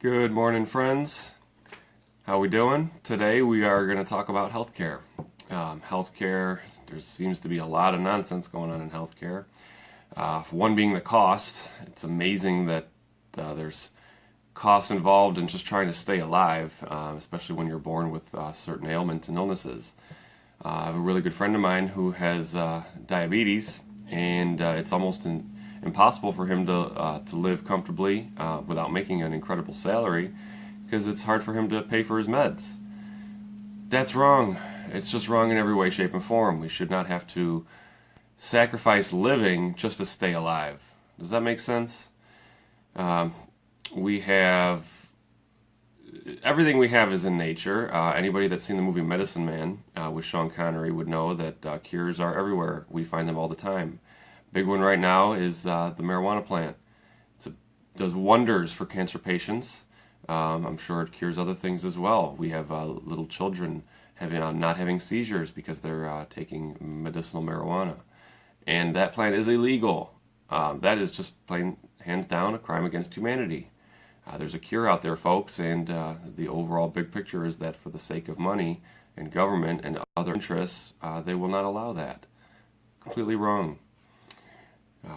Good morning, friends. How we doing? Today we are going to talk about healthcare. Healthcare, there seems to be a lot of nonsense going on in healthcare. One being the cost. It's amazing that there's costs involved in just trying to stay alive, especially when you're born with certain ailments and illnesses. I have a really good friend of mine who has diabetes, and it's almost impossible for him to live comfortably without making an incredible salary because it's hard for him to pay for his meds. That's wrong. It's just wrong in every way, shape, and form. We should not have to sacrifice living just to stay alive. Does that make sense? We have everything we have is in nature. Anybody that's seen the movie Medicine Man with Sean Connery would know that cures are everywhere. We find them all the time. Big one right now is the marijuana plant. It does wonders for cancer patients. I'm sure it cures other things as well. We have little children not having seizures because they're taking medicinal marijuana. And that plant is illegal. That is just plain, hands down, a crime against humanity. There's a cure out there, folks, and the overall big picture is that for the sake of money and government and other interests, they will not allow that. Completely wrong.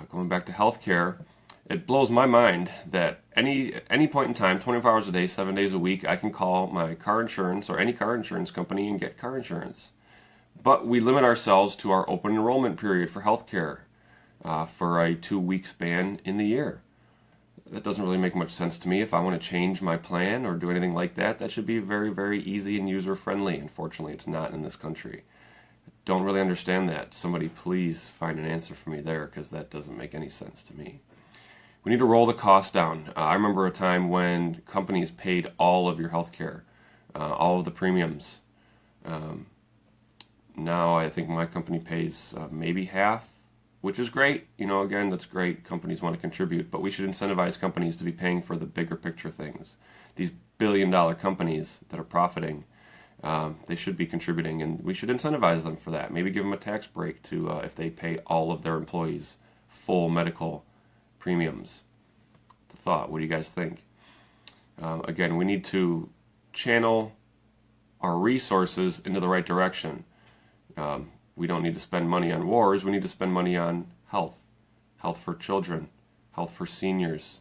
Going back to healthcare, it blows my mind that any point in time, 24 hours a day, 7 days a week, I can call my car insurance or any car insurance company and get car insurance. But we limit ourselves to our open enrollment period for healthcare for a 2-week span in the year. That doesn't really make much sense to me. If I want to change my plan or do anything like that, that should be very, very easy and user-friendly. Unfortunately, it's not in this country. Don't really understand that. Somebody please find an answer for me there, because that doesn't make any sense to me. We need to roll the cost down. I remember a time when companies paid all of your health care, all of the premiums. Now I think my company pays maybe half, which is great. Again, that's great. Companies want to contribute, but we should incentivize companies to be paying for the bigger picture things. These billion-dollar companies that are profiting, they should be contributing, and we should incentivize them for that. Maybe give them a tax break to if they pay all of their employees full medical premiums. It's a thought. What do you guys think? Again, we need to channel our resources into the right direction. We don't need to spend money on wars. We need to spend money on health for children, health for seniors.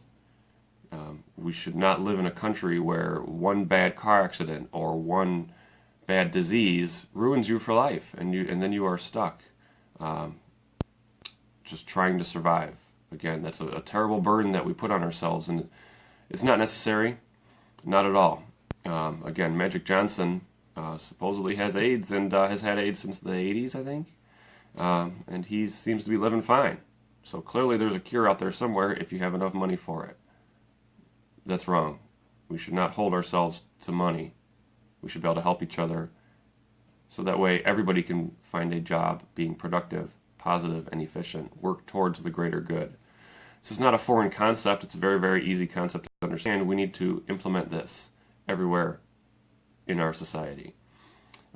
We should not live in a country where one bad car accident or one bad disease ruins you for life, and then you are stuck just trying to survive. Again, that's a terrible burden that we put on ourselves, and it's not necessary, not at all. Again, Magic Johnson supposedly has AIDS and has had AIDS since the 80s, I think, and he seems to be living fine. So clearly there's a cure out there somewhere if you have enough money for it. That's wrong. We should not hold ourselves to money. We should be able to help each other so that way everybody can find a job being productive, positive, and efficient, work towards the greater good. This is not a foreign concept. It's a very, very easy concept to understand. We need to implement this everywhere in our society.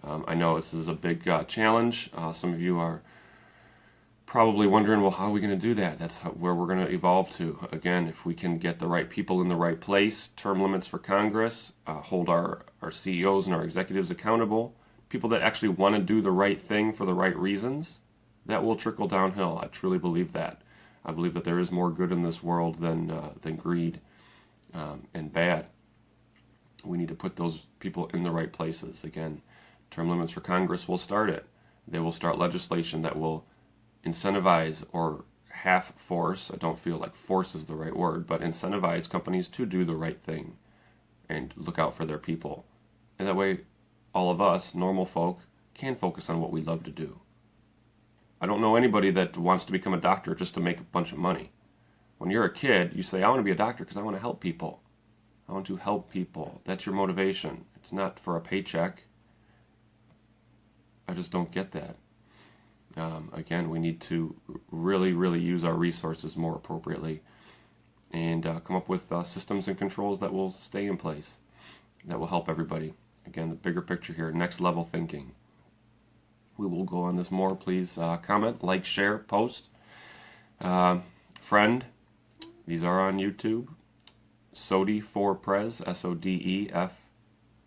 I know this is a big challenge. Some of you are probably wondering, well, how are we going to do that? That's where we're going to evolve to. Again, if we can get the right people in the right place, term limits for Congress, hold our CEOs and our executives accountable, people that actually want to do the right thing for the right reasons, that will trickle downhill. I truly believe that. I believe that there is more good in this world than greed and bad. We need to put those people in the right places. Again, term limits for Congress will start it. They will start legislation that will incentivize or half force, I don't feel like force is the right word, but incentivize companies to do the right thing and look out for their people. And that way, all of us, normal folk, can focus on what we love to do. I don't know anybody that wants to become a doctor just to make a bunch of money. When you're a kid, you say, I want to be a doctor because I want to help people. I want to help people. That's your motivation. It's not for a paycheck. I just don't get that. Again, we need to really, really use our resources more appropriately and come up with systems and controls that will stay in place, that will help everybody. Again, the bigger picture here, next level thinking. We will go on this more. Please comment, like, share, post. Friend, these are on YouTube. Sodefprez,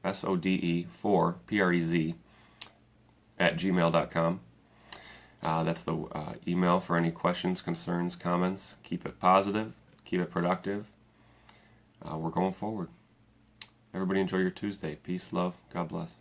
SODE4 PREZ at gmail.com. That's the email for any questions, concerns, comments. Keep it positive, keep it productive. We're going forward. Everybody enjoy your Tuesday. Peace, love, God bless.